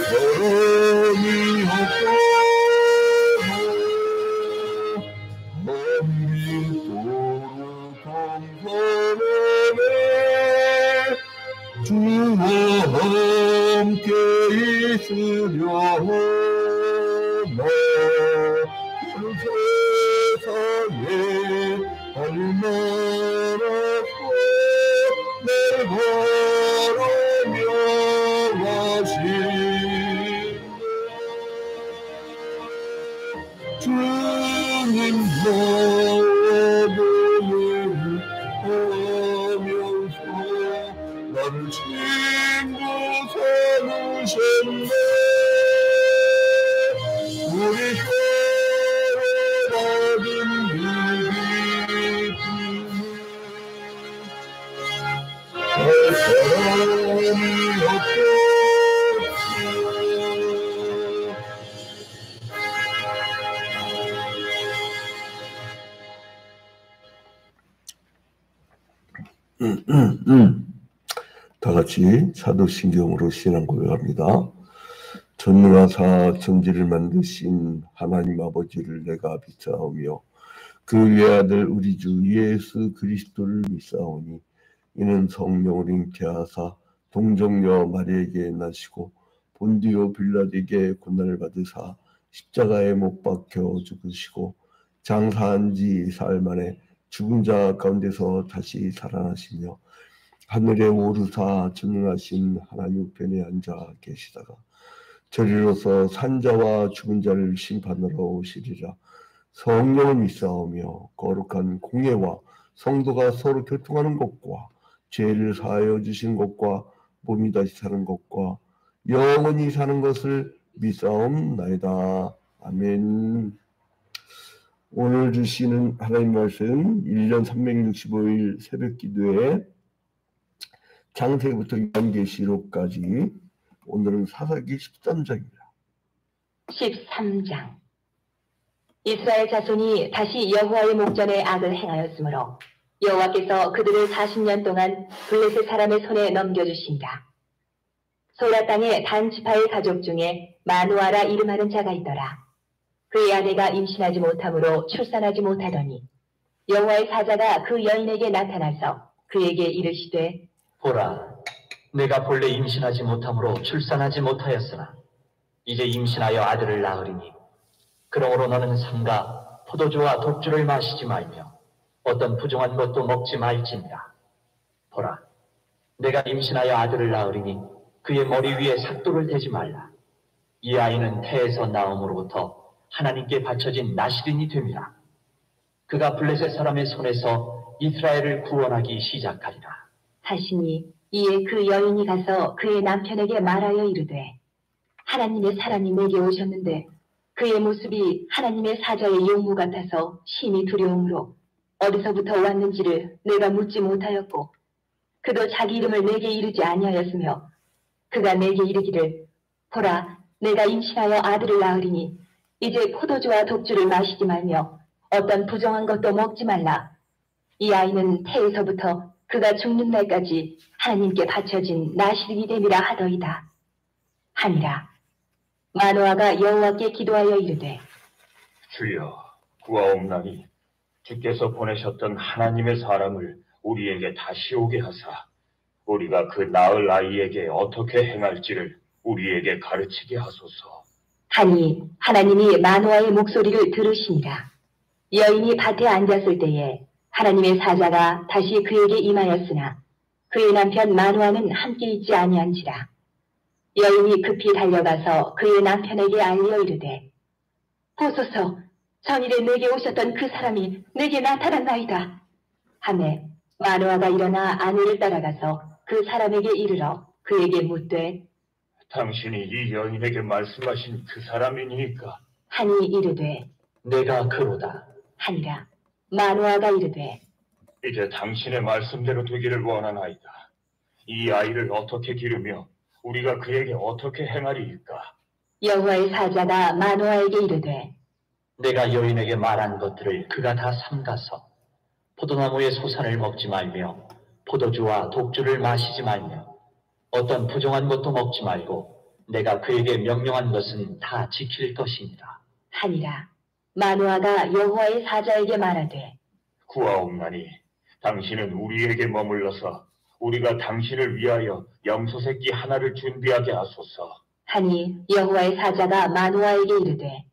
사람이 없고 먼 동산에 주와 함께 있으려나 그 세상에 얼마나 내 바라며 가시네 주님 나를 하면서 나를 친구 삼으셨네 우리 서로 받은 사람이 없고 다 같이 사도신경으로 신앙 고백합니다. 전능하사 천지를 만드신 하나님 아버지를 내가 믿사오며 그 외아들 우리 주 예수 그리스도를 믿사오니 이는 성령으로 잉태하사 동정녀 마리에게 나시고 본디오 빌라에게 고난을 받으사 십자가에 못 박혀 죽으시고 장사한 지 사흘 만에 죽은 자 가운데서 다시 살아나시며 하늘에 오르사 전능하신 하나님 우편에 앉아 계시다가 저리로서 산자와 죽은 자를 심판하러 오시리라. 성령을 믿사오며 거룩한 공예와 성도가 서로 교통하는 것과 죄를 사하여 주신 것과 몸이 다시 사는 것과 영원히 사는 것을 믿사옵나이다. 아멘. 오늘 주시는 하나님 말씀 1년 365일 새벽 기도에 창세기부터 요한계시록까지 오늘은 사사기 13장입니다. 13장 이스라엘 자손이 다시 여호와의 목전에 악을 행하였으므로 여호와께서 그들을 40년 동안 블레셋 사람의 손에 넘겨주신다. 소라 땅에 단 지파의 가족 중에 마누아라 이름하는 자가 있더라. 그의 아내가 임신하지 못함으로 출산하지 못하더니 여호와의 사자가 그 여인에게 나타나서 그에게 이르시되 보라, 내가 본래 임신하지 못함으로 출산하지 못하였으나 이제 임신하여 아들을 낳으리니 그러므로 너는 삼가 포도주와 독주를 마시지 말며 어떤 부정한 것도 먹지 말지니라. 보라, 내가 임신하여 아들을 낳으리니 그의 머리 위에 삭도를 대지 말라. 이 아이는 태에서 나옴으로부터 하나님께 바쳐진 나시린이 됨이라. 그가 블레셋 사람의 손에서 이스라엘을 구원하기 시작하리라. 하시니 이에 그 여인이 가서 그의 남편에게 말하여 이르되 하나님의 사람이 내게 오셨는데 그의 모습이 하나님의 사자의 용모 같아서 심히 두려움으로 어디서부터 왔는지를 내가 묻지 못하였고 그도 자기 이름을 내게 이르지 아니하였으며 그가 내게 이르기를 보라 내가 임신하여 아들을 낳으리니 이제 포도주와 독주를 마시지 말며 어떤 부정한 것도 먹지 말라. 이 아이는 태에서부터 그가 죽는 날까지 하나님께 바쳐진 나시린이 됨이라 하더이다. 하니라. 마노아가 여호와께 기도하여 이르되 주여 구하옵나니 주께서 보내셨던 하나님의 사람을 우리에게 다시 오게 하사 우리가 그 낳을 아이에게 어떻게 행할지를 우리에게 가르치게 하소서. 하니 하나님이 마노아의 목소리를 들으시니라. 여인이 밭에 앉았을 때에 하나님의 사자가 다시 그에게 임하였으나 그의 남편 마노아는 함께 있지 아니한지라. 여인이 급히 달려가서 그의 남편에게 알려 이르되 보소서 전일에 내게 오셨던 그 사람이 내게 나타났나이다. 하매 마노아가 일어나 아내를 따라가서 그 사람에게 이르러 그에게 묻되 당신이 이 여인에게 말씀하신 그 사람이니까? 하니 이르되 내가 그로다. 하니라. 마노아가 이르되 이제 당신의 말씀대로 되기를 원하나이다. 이 아이를 어떻게 기르며 우리가 그에게 어떻게 행하리이까? 여호와의 사자가 마노아에게 이르되 내가 여인에게 말한 것들을 그가 다 삼가서 포도나무의 소산을 먹지 말며 포도주와 독주를 마시지 말며 어떤 부정한 것도 먹지 말고 내가 그에게 명령한 것은 다 지킬 것이니라. 하니라. 마노아가 여호와의 사자에게 말하되 구하옵나니 당신은 우리에게 머물러서 우리가 당신을 위하여 염소 새끼 하나를 준비하게 하소서. 하니 여호와의 사자가 마노아에게 이르되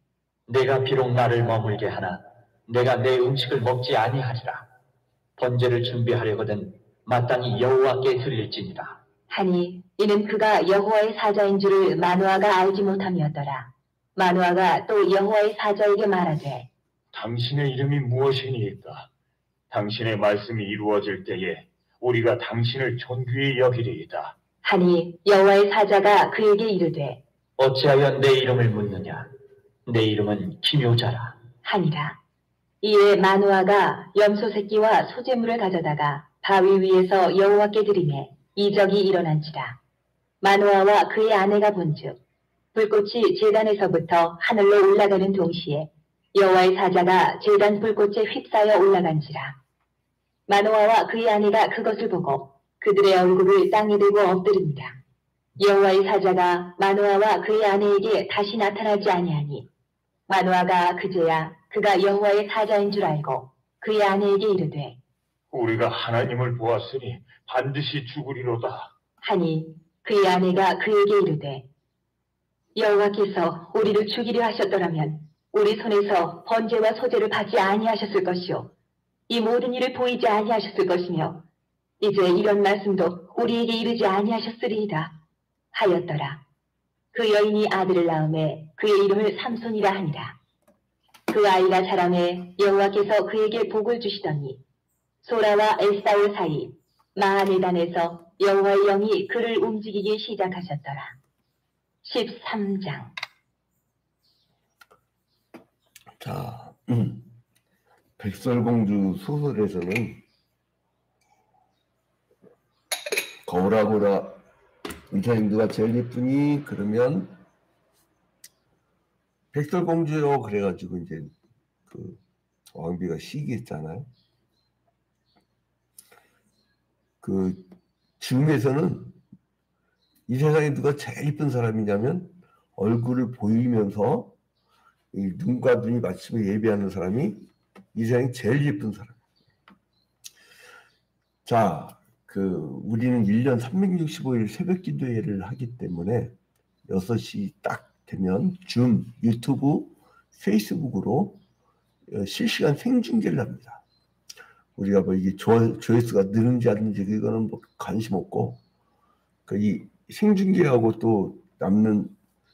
내가 비록 나를 머물게 하나 내가 내 음식을 먹지 아니하리라. 번제를 준비하려거든 마땅히 여호와께 드릴지니라. 하니 이는 그가 여호와의 사자인 줄을 마노아가 알지 못함이었더라. 마노아가 또 여호와의 사자에게 말하되 당신의 이름이 무엇이니이까? 당신의 말씀이 이루어질 때에 우리가 당신을 존귀히 여기리이다. 하니 여호와의 사자가 그에게 이르되 어찌하여 내 이름을 묻느냐? 내 이름은 기묘자라. 하니라. 이에 마노아가 염소 새끼와 소재물을 가져다가 바위 위에서 여호와께 드리매 이적이 일어난지라. 마노아와 그의 아내가 본즉 불꽃이 제단에서부터 하늘로 올라가는 동시에 여호와의 사자가 제단 불꽃에 휩싸여 올라간지라. 마노아와 그의 아내가 그것을 보고 그들의 얼굴을 땅에 대고 엎드립니다. 여호와의 사자가 마노아와 그의 아내에게 다시 나타나지 아니하니 마노아가 그제야 그가 여호와의 사자인 줄 알고 그의 아내에게 이르되 우리가 하나님을 보았으니 반드시 죽으리로다. 하니 그의 아내가 그에게 이르되 여호와께서 우리를 죽이려 하셨더라면 우리 손에서 번제와 소제를 받지 아니하셨을 것이요 이 모든 일을 보이지 아니하셨을 것이며 이제 이런 말씀도 우리에게 이르지 아니하셨으리이다 하였더라. 그 여인이 아들을 낳음에 그의 이름을 삼손이라 하니라. 그 아이가 자라매 여호와께서 그에게 복을 주시더니 소라와 에사올 사이 마하네단에서 여호와의 영이 그를 움직이기 시작하셨더라. 13장. 자, 백설공주 소설에서는 거울아 보라 이사님 누가 제일 예쁘니? 그러면 백설공주요 그래가지고 이제 그 왕비가 시기했잖아요. 그 지금에서는 이 세상에 누가 제일 예쁜 사람이냐면 얼굴을 보이면서 이 눈과 눈이 맞추며 예배하는 사람이 이 세상에 제일 예쁜 사람. 자, 우리는 1년 365일 새벽 기도회를 하기 때문에 6시 딱 되면 줌, 유튜브, 페이스북으로 실시간 생중계를 합니다. 우리가 뭐 이게 조회수가 느는지 안 느는지 그거는 뭐 관심 없고 이 생중계하고 또 남는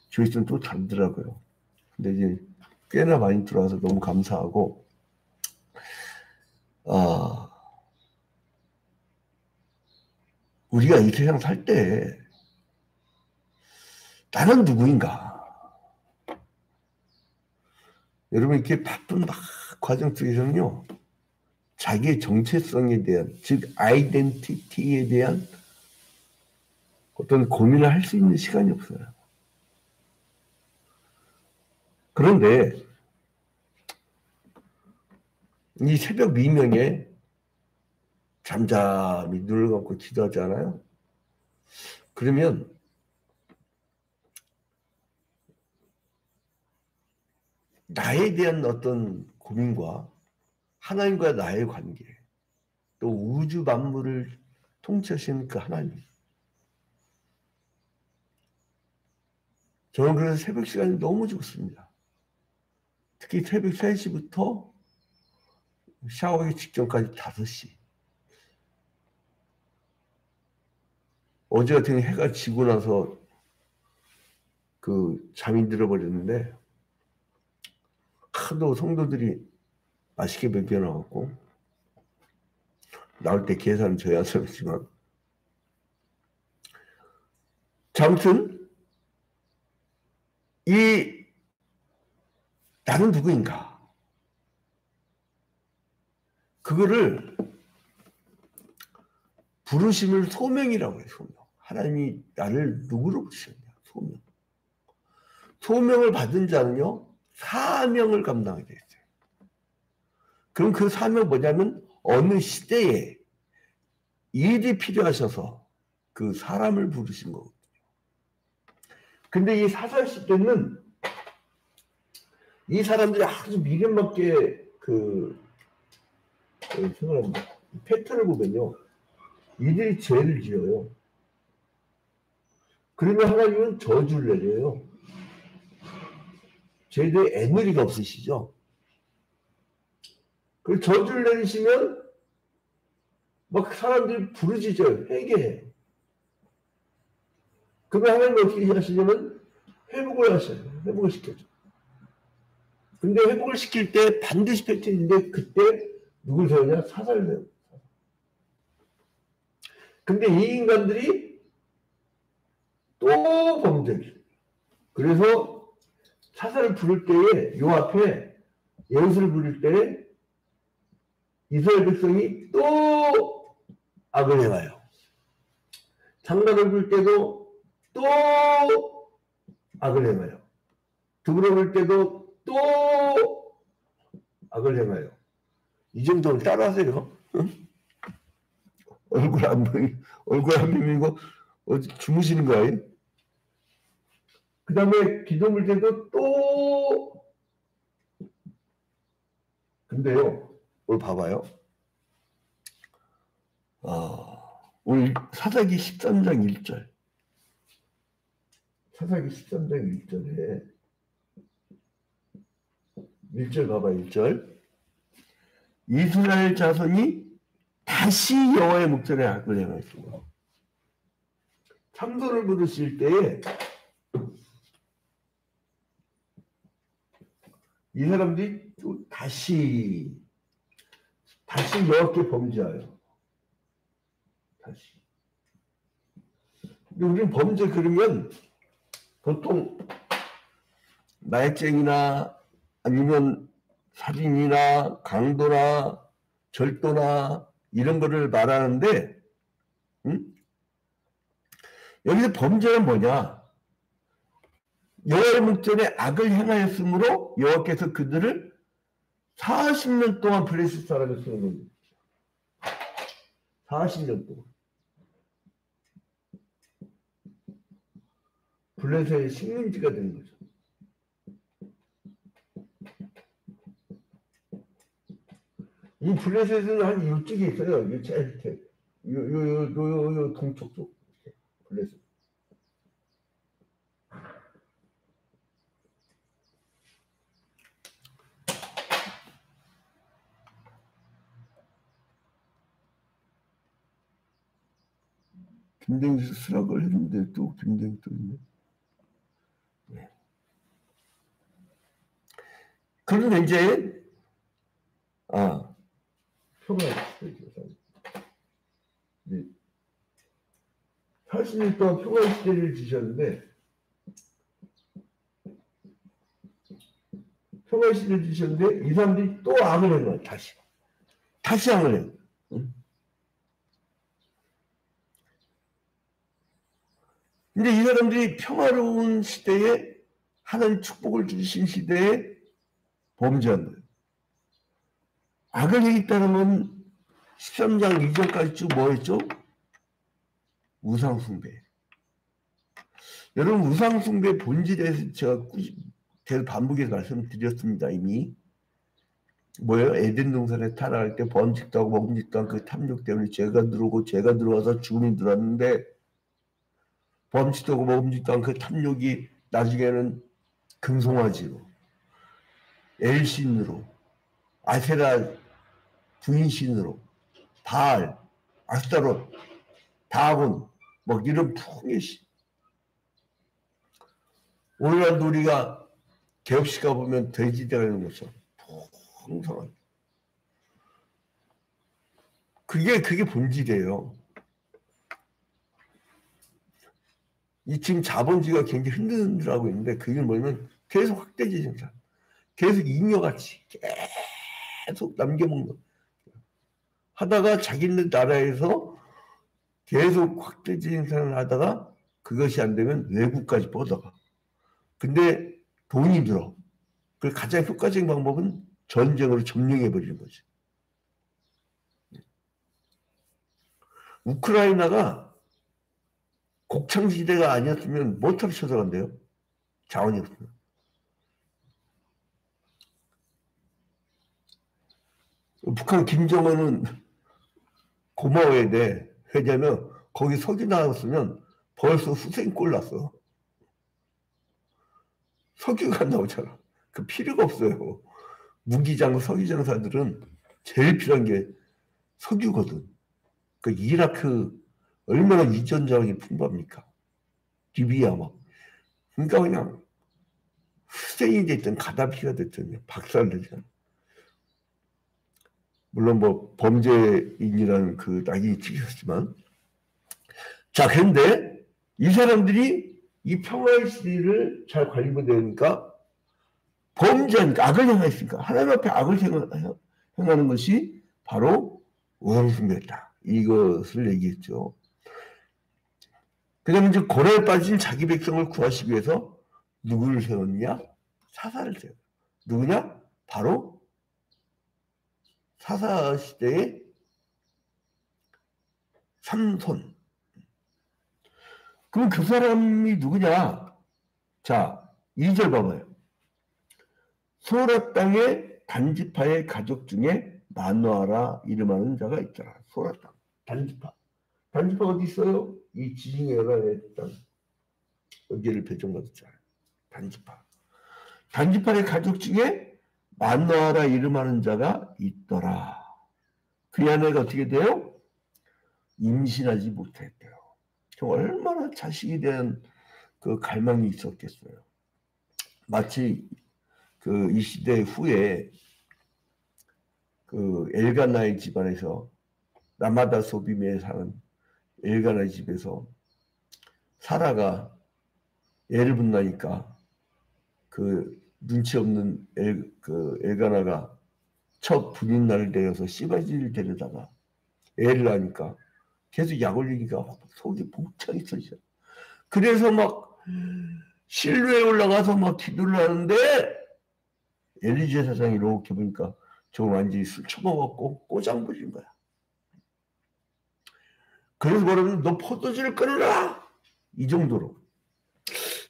조회수는 또 다르더라고요. 근데 이제 꽤나 많이 들어와서 너무 감사하고 우리가 이 세상 살 때 나는 누구인가? 여러분 이렇게 바쁜 막 과정 속에서는요. 자기의 정체성에 대한 즉 아이덴티티에 대한 어떤 고민을 할 수 있는 시간이 없어요. 그런데 이 새벽 미명에 잠잠히 눈을 감고 기도하잖아요. 그러면 나에 대한 어떤 고민과 하나님과 나의 관계, 또 우주 만물을 통치하시는 그 하나님. 저는 그래서 새벽 시간이 너무 좋습니다. 특히 새벽 3시부터 샤워하기 직전까지 5시. 어제 같은 경우 해가 지고 나서 잠이 들어버렸는데 하도 성도들이 맛있게 먹여놔갖고 나올 때 계산은 저야 하지만 아무튼 나는 누구인가 그거를 부르심을 소명이라고 해요. 소명. 하나님이 나를 누구로 부르셨냐. 소명. 소명을 받은 자는요. 사명을 감당하게 돼 있어요. 그럼 그 사명 뭐냐면 어느 시대에 일이 필요하셔서 그 사람을 부르신 거거든요. 근데 이 사살 시대는 이 사람들이 아주 미련맞게 생각합니다. 패턴을 보면요. 이들이 죄를 지어요. 그러면 하나님은 저주를 내려요. 죄에 애누리가 없으시죠? 그 저주를 내리시면 막 사람들이 부르짖어요. 회개해. 그러면 하나님 어떻게 하시냐면 회복을 하셔요. 회복을 시켜줘. 근데 회복을 시킬 때 반드시 패턴인데 그때 누굴 세우냐? 사살을 세워요. 근데 이 인간들이 또 범죄를. 그래서 사살을 부를 때에 요 앞에 예수를 부를 때에 이스라엘 백성이 또 악을 행하여. 장난을 부를 때도 또 악을 행하여. 두부를 부를 때도 또 악을 행하여. 이 정도는 따라하세요. 응? 얼굴 안 비비고 어디 주무시는 거예요? 그 다음에 기도 물 때도 또. 근데요, 오늘 봐봐요. 오늘 사사기 13장 1절. 사사기 13장 1절에 1절 봐봐. 1절. 이스라엘 자손이 다시 여호와의 목전에 악을 행하시고 참소를 부르실 때에 이 사람들이 또 다시 여호와께 범죄하여. 다시. 근데 우리는 범죄 그러면 보통 마약쟁이나 아니면 살인이나 강도나 절도나 이런 거를 말하는데, 여기서 범죄는 뭐냐? 여호와의 목전에 악을 행하였으므로 여호와께서 그들을 40년 동안 블레셋 사람을 세우는 거예요. 40년 동안. 블레셋의 식민지가 된 거죠. 이 블레셋은 한 이쪽에 있어요. 이 제일 밑에. 요 동쪽 쪽. 블레셋. 김댕수 수락을 했는데 또 김댕수 또 있네. 네. 그런데 이제 평화 시대죠. 40년 동안 평화 시대를 지셨는데 평화 시대를 지셨는데 이 사람들이 또 악을 한 거야. 다시 악을 해. 근데 이 사람들이 평화로운 시대에 하나님 축복을 주신 시대에 범죄한 거예요. 악을 행했다는 건 13장 이전까지 쭉 뭐였죠? 우상숭배. 여러분 우상숭배 본질에 대해서 제가 계속 반복해서 말씀드렸습니다. 이미. 뭐예요? 에덴 동산에 타락할 때 번식도 하고 먹음직도 않고 그 탐욕 때문에 죄가 들어와서 죽음이 들어왔는데 번식도 하고 먹음직도 않고 그 탐욕이 나중에는 금송아지로 엘신으로 아세라 부인신으로 바알, 아스타롯, 다곤 뭐 이런 풍의 신. 오늘날도 우리가 개업식 가보면 돼지되는 것처럼 풍성한. 그게 본질이에요. 이 지금 자본주의가 굉장히 흔들흔들하고 있는데 그게 뭐냐면 계속 확대지 생산. 계속 잉여같이 계속 남겨먹는 거. 하다가 자기네 나라에서 계속 확대지 생산을 하다가 그것이 안 되면 외국까지 뻗어가. 근데 돈이 들어. 그 가장 효과적인 방법은 전쟁으로 점령해버리는 거지. 우크라이나가 곡창지대가 아니었으면 못하러 쳐들어간대요. 자원이 없으면. 북한 김정은은 고마워야 돼. 왜냐면 거기 석유 나왔으면 벌써 후생골 났어. 석유가 안 나오잖아. 그 필요가 없어요. 무기장, 석유장사들은 제일 필요한 게 석유거든. 그 이라크 얼마나 유전 자원이 풍부합니까? 리비아 막. 그러니까 그냥 후생이 됐든 가다피가 됐든 박살내잖아. 물론 뭐 범죄인이라는 그 낙인이 찍혔지만, 자, 그런데 이 사람들이 이 평화의 시대를 잘 관리 못하니까 범죄하니까 악을 행하였으니까 하나님 앞에 악을 행하는 것이 바로 우상숭배였다. 이것을 얘기했죠. 그 다음에 이제 고난에 빠진 자기 백성을 구하시기 위해서 누구를 세웠느냐? 사사를 세워. 누구냐? 바로 사사 시대의 삼손. 그럼 그 사람이 누구냐? 자, 2절 봐봐요. 소라 땅의 단지파의 가족 중에 마노아라 이름하는 자가 있더라. 소라 땅, 단지파. 단지파 어디 있어요? 이 지중해 연안에 땅. 여기를 배정받았잖아요. 단지파. 단지파의 가족 중에 마노아라 이름하는 자가 있더라. 그 아내가 어떻게 돼요? 임신하지 못했대요. 얼마나 자식에 대한 그 갈망이 있었겠어요. 마치 그 이 시대 후에 그 엘가나의 집안에서 라마다 소빔에 사는 엘가나의 집에서 사라가 애를 분나니까 그 눈치 없는 엘가나가 첫 분인 날을 내어서 씨바지를 데려다가 애를 낳으니까 계속 약 올리니까 속이 복창이 터지죠. 그래서 막 실루에 올라가서 막 기도를 하는데 엘리제 사장이 이렇게 보니까 저 완전히 술 처먹었고 꼬장 부린 거야. 그래서 뭐라면 너 포도주를 끊어라! 이 정도로.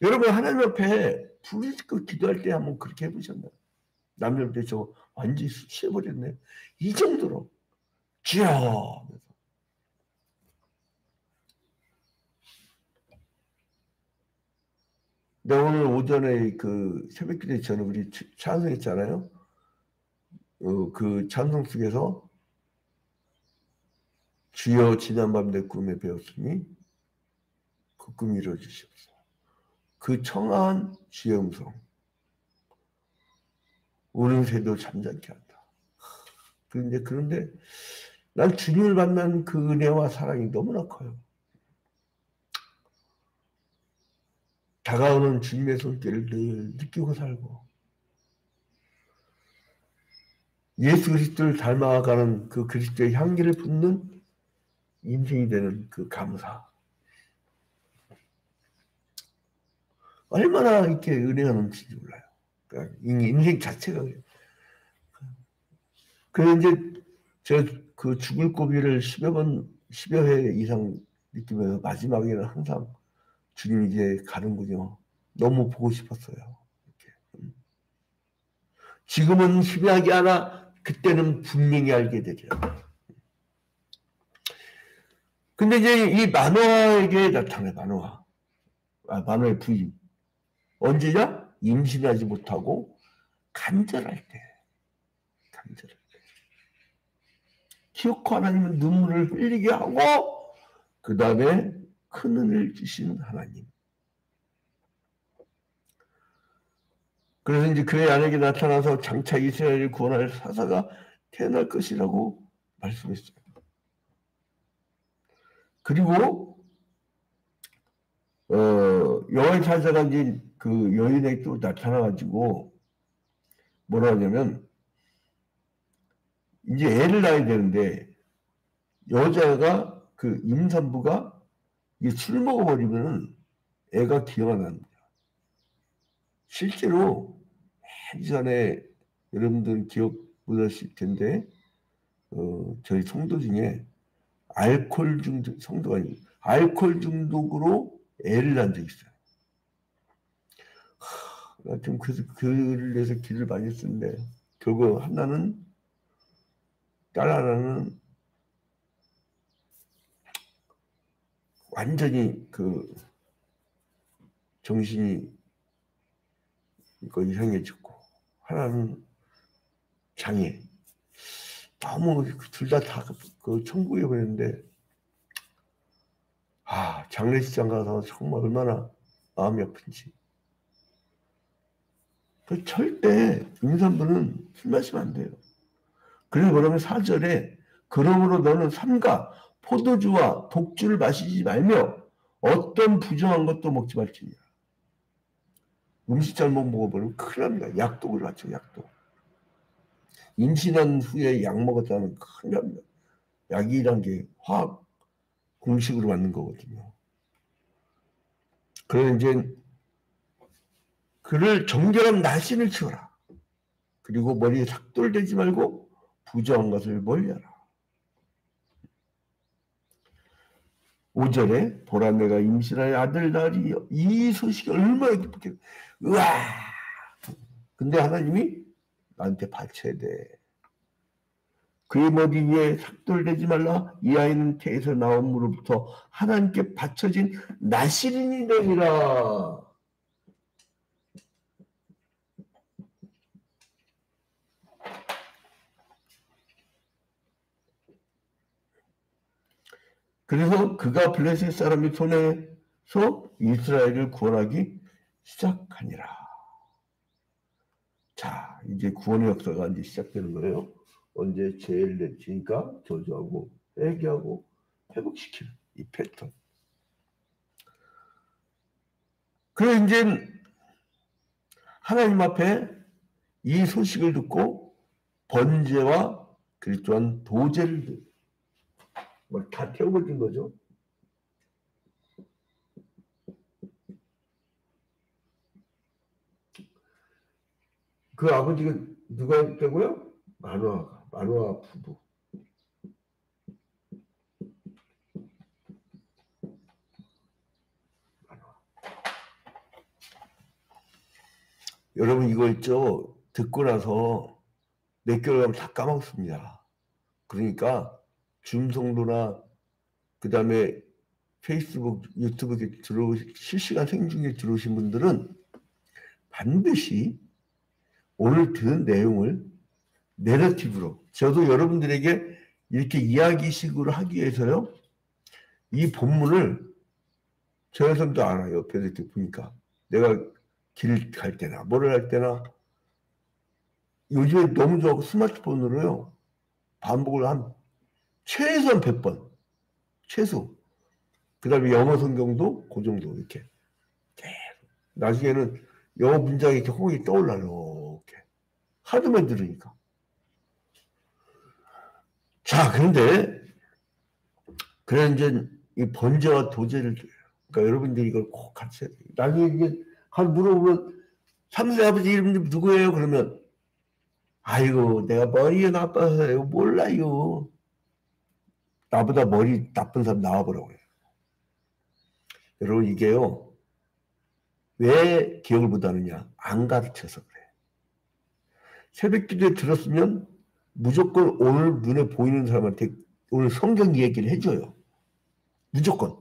여러분 하나님 앞에 부르짖고 기도할 때 한번 그렇게 해보셨나요? 남들 때 저 완전히 술 취해버렸네. 이 정도로. 주여! 네, 오늘 오전에 그 새벽기도에 저는 우리 찬송했잖아요. 그 찬송 속에서 주여 지난밤 내 꿈에 배웠으니 그 꿈 이루어주시옵소서. 그 청아한 주의 음성 오는 새도 잠잠케 한다. 그런데 난 주님을 만난 그 은혜와 사랑이 너무나 커요. 다가오는 주님의 손길을 늘 느끼고 살고 예수 그리스도를 닮아가는 그 그리스도의 향기를 품는 인생이 되는 그 감사. 얼마나 이렇게 은혜가 넘치는지 몰라요. 그러니까 인생 자체가 그래요. 그래서 이제 제가 그 죽을 고비를 10여 회 이상 느끼면서 마지막에는 항상 주님 이제 가는군요. 너무 보고 싶었어요. 이렇게. 지금은 희미하게 하나 그때는 분명히 알게 되리라. 근데 이제 이 마노아에게 나타나요. 마노아의 부인. 언제냐? 임신하지 못하고 간절할 때. 기어코 하나님은 눈물을 흘리게 하고 그 다음에 큰 은혜를 주시는 하나님. 그래서 이제 그의 아내에게 나타나서 장차 이스라엘을 구원할 사사가 태어날 것이라고 말씀했어요. 그리고 여호와의 사자가 이제 그 여인에게 또 나타나가지고 뭐라 하냐면 이제 애를 낳아야 되는데 여자가 그 임산부가 이게 술 먹어버리면 애가 기어가 납니다. 실제로 예전에 여러분들 기억 못하실 텐데 저희 성도 중에 알코올 중독 성도가 알코올 중독으로 애를 낳은 적이 있어요. 하여튼 그래서 글을 내서 길을 많이 쓰는데 결국 하나는 딸 하나는 완전히 그 정신이 이상해졌고 하나는 장애. 너무 둘 다 그 천국에 보냈는데 장례식장 가서 정말 얼마나 마음이 아픈지. 그 절대 임산부는 술 마시면 안 돼요. 그래서 그러면 4절에 그러므로 너는 삼가 포도주와 독주를 마시지 말며 어떤 부정한 것도 먹지 말지니라. 음식 잘못 먹어보면 큰일 납니다. 약독을 맞죠. 약독. 임신한 후에 약 먹었다는 큰일 납니다. 약이란 게 화학 공식으로 만든 거거든요. 그래서 이제 그를 정결한 나신을 치워라. 그리고 머리에 삭돌되지 말고 부정한 것을 멀리하라. 5절에 보라 내가 임신하여 아들 낳으리요. 이 소식이 얼마나 기쁘게. 우와. 근데 하나님이 나한테 바쳐야 돼. 그의 머리 위에 삭돌되지 말라. 이 아이는 태에서 나온 무로부터 하나님께 바쳐진 나실인이 되리라. 그래서 그가 블레셋 사람의 손에서 이스라엘을 구원하기 시작하니라. 자, 이제 구원의 역사가 이제 시작되는 거예요. 언제 죄를 냈으니까 저주하고 회개하고 회복시키는 이 패턴. 그래 이제 하나님 앞에 이 소식을 듣고 번제와 그리고 또한 도제를 다 태워버린 거죠. 그 아버지가 누가 했다고요? 마노아 부부. 여러분 이거 있죠? 듣고 나서 몇 개월 가면 다 까먹습니다. 그러니까 줌 성도나 그 다음에 페이스북, 유튜브에 실시간 생중계 들어오신 분들은 반드시 오늘 들은 내용을 내러티브로 저도 여러분들에게 이렇게 이야기식으로 하기 위해서요. 이 본문을 저 여러분도 알아요. 옆에서 이렇게 보니까 내가 길 갈 때나 뭐를 할 때나 요즘에 너무 좋아하고 스마트폰으로요. 반복을 한 최소한 100번 최소. 그 다음에 영어 성경도 그 정도 이렇게 나중에는 영어 문장이 이렇게 호흡이 떠올라요. 이렇게 하드만 들으니까. 자, 그런데 그래 이제 이 번제와 도제를 줘요. 그러니까 여러분들이 이걸 꼭 같이 해야 돼요. 나중에 이게 한 물어보면 삼세 아버지 이름 누구예요? 그러면 아이고 내가 머리가 나빠서요. 몰라요. 나보다 머리 나쁜 사람 나와보라고 해요. 여러분 이게요. 왜 기억을 못하느냐? 안 가르쳐서 그래. 새벽 기도에 들었으면 무조건 오늘 눈에 보이는 사람한테 오늘 성경 이야기를 해줘요. 무조건.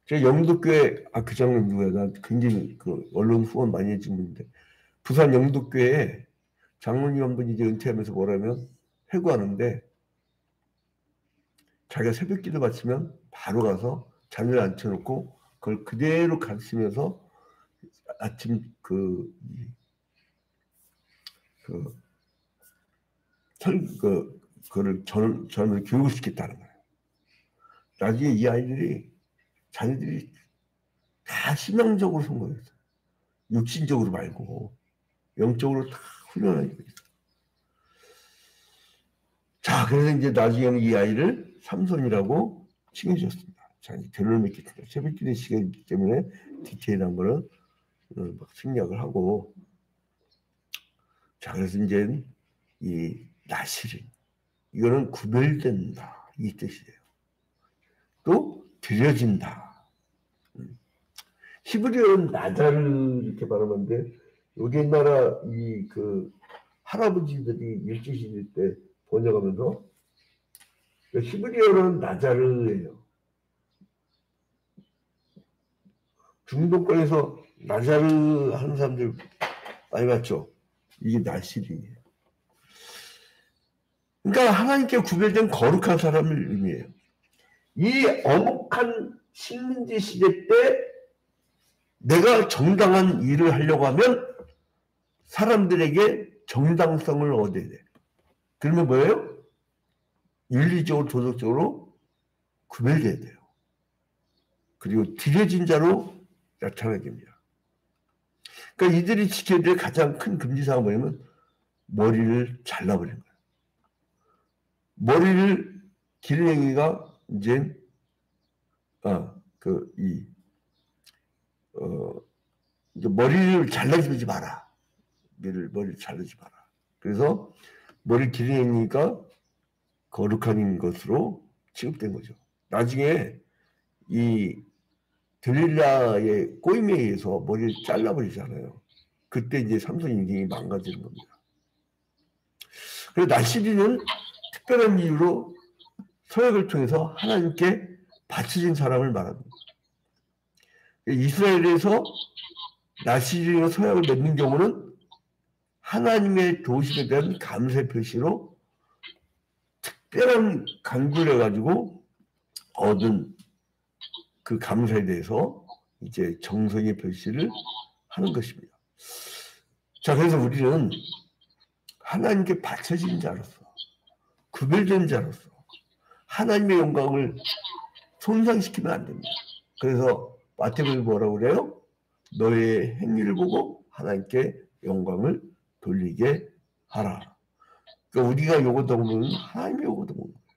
제가 영도교회 그 장면 누구야? 나 굉장히 그 언론 후원 많이 해준 분인데 부산 영도교회에 장로님 한 분이 이제 은퇴하면서 뭐라면 회고하는데 자기가 새벽 기도 마치면 바로 가서 자녀를 앉혀놓고 그걸 그대로 가르치면서 아침 그거를 저는 교육을 시켰다는 거예요. 나중에 이 아이들이 자녀들이 다 신앙적으로 성공했어요. 육신적으로 말고 영적으로 다 훈련하게 됐어요. 자, 그래서 이제 나중에는 이 아이를 삼손이라고 칭해주셨습니다. 자, 이제 결론을 맺겠습니다. 새벽기도 시간이기 때문에 디테일한 거는 막 생략을 하고 자, 그래서 이제 이 나실은 이거는 구별된다 이 뜻이에요. 또 드려진다. 히브리어는 나자를 이렇게 발음하는데 여기 나라 이 그 할아버지들이 일제시대 때 번역하면서 히브리어는 나자르예요. 중동권에서 나자르 하는 사람들 많이 봤죠. 이게 나시린이에요. 그러니까 하나님께 구별된 거룩한 사람을 의미해요. 이 어묵한 식민지 시대 때 내가 정당한 일을 하려고 하면 사람들에게 정당성을 얻어야 돼. 그러면 뭐예요? 윤리적으로 도덕적으로 구별돼야 돼요. 그리고 드려진 자로 나타나게 됩니다. 그러니까 이들이 지켜야 될 가장 큰 금지사항은 뭐냐면 머리를 잘라버리는 거예요. 머리를 기르랭이가 이제 이제 머리를 잘라주지 마라. 머리를 자르지 마라. 그래서 머리 기르랭이가 거룩한 것으로 취급된 거죠. 나중에 이 들릴라의 꼬임에 의해서 머리를 잘라버리잖아요. 그때 이제 삼손 인생이 망가지는 겁니다. 그래서 나시린은 특별한 이유로 서약을 통해서 하나님께 바쳐진 사람을 말합니다. 이스라엘에서 나시린으로 서약을 맺는 경우는 하나님의 도우심에 대한 감사의 표시로 특별한 간구를 해가지고 얻은 그 감사에 대해서 이제 정성의 표시를 하는 것입니다. 자, 그래서 우리는 하나님께 바쳐진 자로서, 구별된 자로서 하나님의 영광을 손상시키면 안 됩니다. 그래서 마태복음이 뭐라고 그래요? 너의 행위를 보고 하나님께 영광을 돌리게 하라. 그러니까 우리가 요거도 보면 하나님이 요거도 보는 거예요.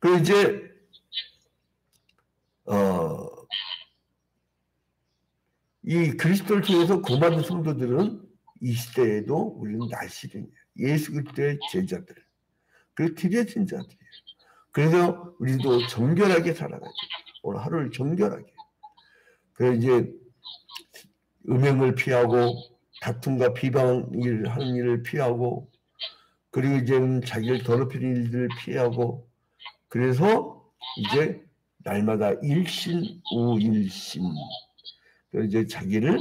그리고 이제 이 그리스도를 통해서 구원받은 성도들은 이 시대에도 우리는 나시린이에요. 예수 그리스도의 제자들, 그리고 드려진 자들이에요. 그래서 우리도 정결하게 살아가야 돼요. 오늘 하루를 정결하게. 그래서 이제 음행을 피하고 다툼과 비방을 하는 일을 피하고, 그리고 이제 자기를 더럽히는 일들을 피하고, 그래서 이제 날마다 일신우일신, 이제 자기를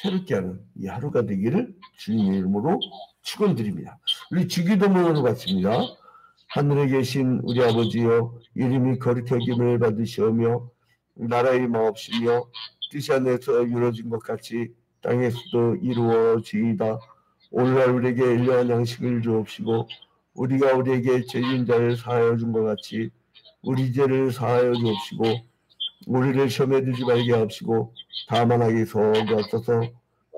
새롭게 하는 이 하루가 되기를 주님 이름으로 축원드립니다. 우리 주기도문으로 받습니다. 하늘에 계신 우리 아버지여, 이름이 거룩히 여김을 받으시오며 나라의 마옵시며 뜻이 하늘에서 이루어진 것 같이 땅에서도 이루어지이다. 오늘날 우리에게 일용할 양식을 주옵시고 우리가 우리에게 죄진 자를 사하여 준 것 같이 우리 죄를 사하여 주옵시고 우리를 시험에 들지 말게 하옵시고 다만 악에서 구하소서.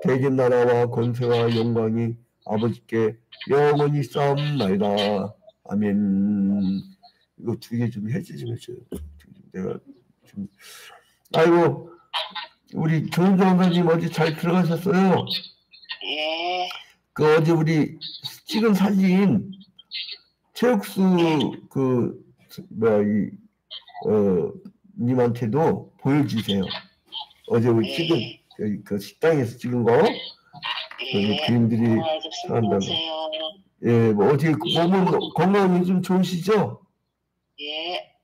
대개 나라와 권세와 영광이 아버지께 영원히 싸움나이다. 아멘. 이거 두 개 좀 해제 좀 해줘요. 내가 좀 아이고 우리 교훈장관님 어제 잘 들어가셨어요? 예. 그 어제 우리 찍은 사진 최욱수 그 뭐야 님한테도 보여주세요. 어제 우리 찍은 그 식당에서 찍은 거 그림들이 한다고. 예, 뭐 어떻게 몸은 건강이 좀 좋으시죠? 예.